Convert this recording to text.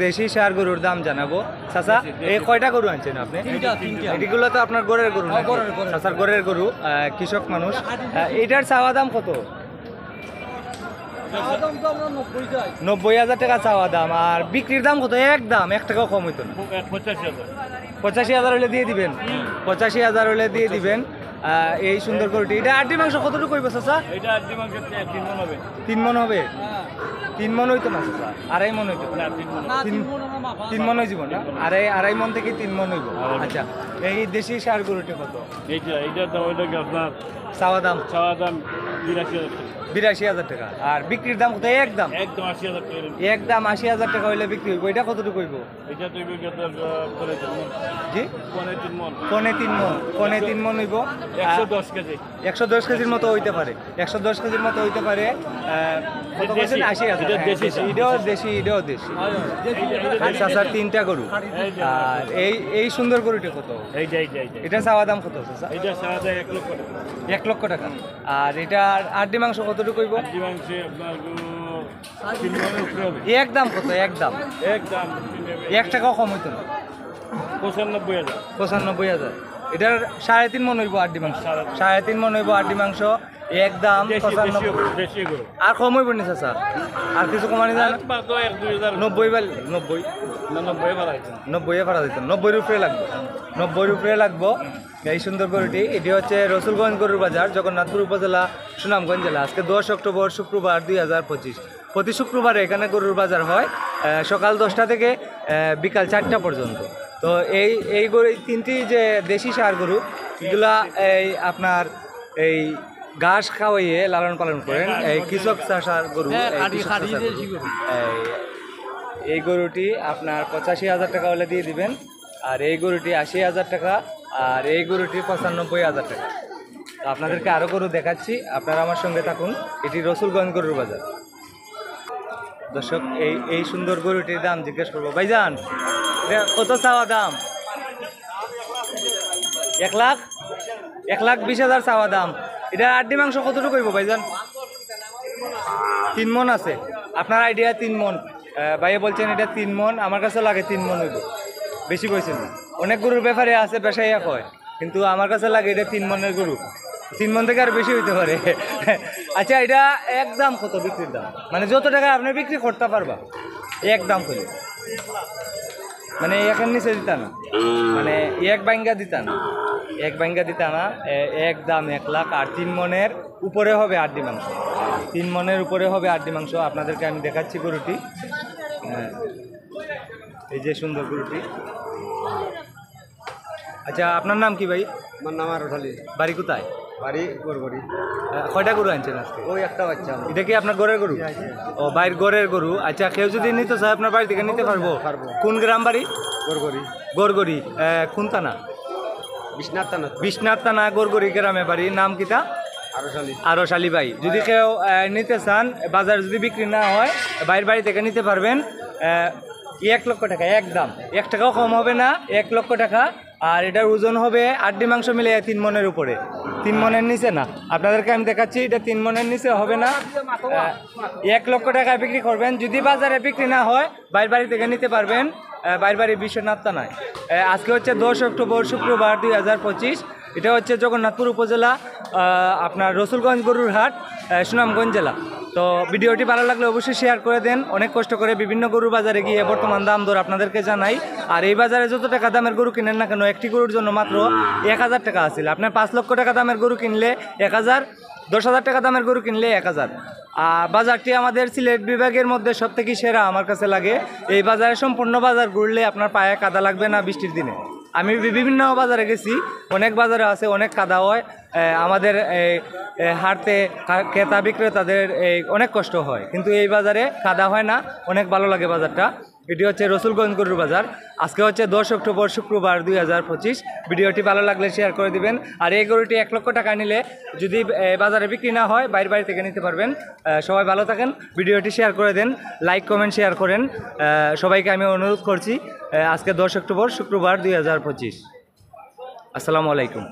দেশি সার গরুর দাম জানাবো। চাচা, এই কয়টা গরু আনছেন আপনি? এগুলো তো আপনার গরের গরু, চাচার গরের গরু, কৃষক মানুষ। এটার চাওয়া দাম কত? 90,000 টাকা চাওয়া দাম। আর বিক্রির দাম কত? একদম 1 টাকাও কম হইতো না। 85,000 হলে দিয়ে দিবেন। 85,000 হলে দিয়ে দিবেন এই সুন্দর গরুটি। এটা আড্ডি মাংস কতটুকু হইব চাচা? 3 মন হবে। 3 মন হইতো না চাচা, 2.5 মন হইতো। 3 মন হয়ে যাব না? 2.5 মন থেকে 3 মন হইব। আচ্ছা, এই দেশি সার গরুটি কত? আপনার চাওয়া দাম 82,000 টাকা। আর বিক্রির দাম কত? একদম 80,000 টাকা। একদম 80,000 টাকা হইলে বিক্রি হইব। এটা কতটুকু হইব? এটা তো জি, 3 মন। পনে 3 মন হইব। 110 কেজি। 110 কেজির মতো হইতে পারে। 110 কেজির মতো হইতে পারে। কত বলছেন? 80,000। এটাও দেশি, এটাও দেশি। চাচার 3টা গরু। আর এই সুন্দর গরুটা কত? এটা চাওয়া দাম কত চাচা? এটা চাওয়া দাম 1 লক্ষ টাকা। 1 লক্ষ টাকা। আর এটা আড্ডি মাংস কতটুকু হইব? আড্ডি মাংস আপনার 3 মনের উপরে হবে। একদম কত? একদম 1 টাকাও কম হইতো না। 95,000। এটার 3.5 মন হইব আড্ডি মাংস। 3.5 মন হইব আড্ডি মাংস। একদম 95। আর কম হইব না চাচা? আর কিছু কমানি যায় না? 90 ভাড়া দিত। 90 উপরে লাগবে। 90 উপরে লাগবো। এই সুন্দর গরুটি। এটি হচ্ছে রসুলগঞ্জ গরুর বাজার, জগন্নাথপুর উপজেলা, সুনামগঞ্জ জেলা। আজকে 10 অক্টোবর শুক্রবার 2025। প্রতি শুক্রবারে এখানে গরুর বাজার হয় সকাল 10টা থেকে বিকাল 4টা পর্যন্ত। তো এই গরু, 3টি যে দেশি সার গরু, এগুলা এই আপনার এই ঘাস খাওয়াইয়ে লালন পালন করেন এই কৃষক চাষার গরু। এই গরুটি আপনার 85,000 টাকা হলে দিয়ে দিবেন। আর এই গরুটি 80,000 টাকা। আর এই গরুটি 95,000 টাকা। তো আপনাদেরকে আরও গরু দেখাচ্ছি, আপনারা আমার সঙ্গে থাকুন। এটি রসুলগঞ্জ গরুর বাজার। দর্শক, এই সুন্দর গরুটির দাম জিজ্ঞেস করবো। ভাইজান, এটা কত চাওয়া দাম? 1,20,000 চাওয়া দাম। এটা আড্ডি মাংস কতটুকু হইব ভাইজান? 3 মন আছে। আপনার আইডিয়া 3 মন। ভাইয়া বলছেন এটা 3 মন। আমার কাছে লাগে 3 মন হইব। বেশি বলছেন না। অনেক গরুর ব্যাপারে আছে পেশাইয়া কয়, কিন্তু আমার কাছে লাগে এটা 3 মনের গরু। 3 মন থেকে আর বেশি হইতে পারে। আচ্ছা, এটা একদম কত বিক্রির দাম? মানে যত টাকা আপনি বিক্রি করতে পারবা একদম কইলে, মানে একের নিচে দিতা না, মানে এক বাইঙ্গা দিতা না, একদম 1 লাখ। আর 3 মনের উপরে হবে আড্ডি মাংস। 3 মনের উপরে হবে আড্ডি মাংস। আপনাদেরকে আমি দেখাচ্ছি গরুটি। এই যে সুন্দর গরুটি। আচ্ছা, আপনার নাম কি ভাই? আমার নাম আরশালী। বাড়ি কোথায়? বাড়ি গোরগড়ি। কয়টা গরু আনছেন আজকে? ওই একটা বাচ্চা। এটা কি আপনার ঘরের গরু? ও, বাইর ঘরের গরু। আচ্ছা, কেউ যদি নিতে চায় আপনার বাড়ি থেকে নিতে পারবো? কোন গ্রাম বাড়ি? গোরগড়ি। কোন থানা? বিশ্বনাথ থানা, গোরগড়ি গ্রামে বাড়ি। নাম কিতা? আরশালী ভাই। যদি কেউ নিতে চান, বাজার যদি বিক্রি না হয়, বাইরের বাড়ি থেকে নিতে পারবেন। 1 লক্ষ টাকা একদম। 1 টাকাও কম হবে না, 1 লক্ষ টাকা। আর এটার ওজন হবে আড্ডি মাংস মিলে 3 মনের উপরে। 3 মনের নিচে না। আপনাদেরকে আমি দেখাচ্ছি, এটা 3 মনের নিচে হবে না। 1 লক্ষ টাকায় বিক্রি করবেন। যদি বাজারে বিক্রি না হয়, বাইরের বাড়ি থেকে নিতে পারবেন। বাইরের বাড়ি বিশ্বনাথ থানায়। আজকে হচ্ছে 10 অক্টোবর শুক্রবার 2025। এটা হচ্ছে জগন্নাথপুর উপজেলা, আপনার রসুলগঞ্জ গরুর হাট, সুনামগঞ্জ জেলা। তো ভিডিওটি ভালো লাগলে অবশ্যই শেয়ার করে দেন। অনেক কষ্ট করে বিভিন্ন গরুর বাজারে গিয়ে বর্তমান দাম দর আপনাদেরকে জানাই। আর এই বাজারে যত টাকা দামের গরু কিনেন না কেন, একটি গরুর জন্য মাত্র 1,000 টাকা আসছিল। আপনার 5 লক্ষ টাকা দামের গরু কিনলে 1,000, 10,000 টাকা দামের গরু কিনলে 1,000। বাজারটি আমাদের সিলেট বিভাগের মধ্যে সব থেকে সেরা আমার কাছে লাগে। এই বাজারে সম্পূর্ণ বাজার ঘুরলে আপনার পায়ে কাদা লাগবে না বৃষ্টির দিনে। আমি বিভিন্ন বাজারে গেছি, অনেক বাজারে আছে, অনেক কাদা হয়। আমাদের হাঁটতে ক্রেতা বিক্রেতাদের অনেক কষ্ট হয়, কিন্তু এই বাজারে কাদা হয় না, অনেক ভালো লাগে বাজারটা। এটি হচ্ছে রসুলগঞ্জ গরুর বাজার। আজকে হচ্ছে 10 অক্টোবর শুক্রবার 2025। ভিডিওটি ভালো লাগলে শেয়ার করে দিবেন। আর এই গরুটি 1 লক্ষ টাকা নিলে যদি বাজারে বিক্রি না হয়, বাইরের বাড়ি থেকে নিতে পারবেন। সবাই ভালো থাকেন। ভিডিওটি শেয়ার করে দেন, লাইক কমেন্ট শেয়ার করেন। সবাইকে আমি অনুরোধ করছি। আজকে 10 অক্টোবর শুক্রবার 2025। আসসালামু আলাইকুম।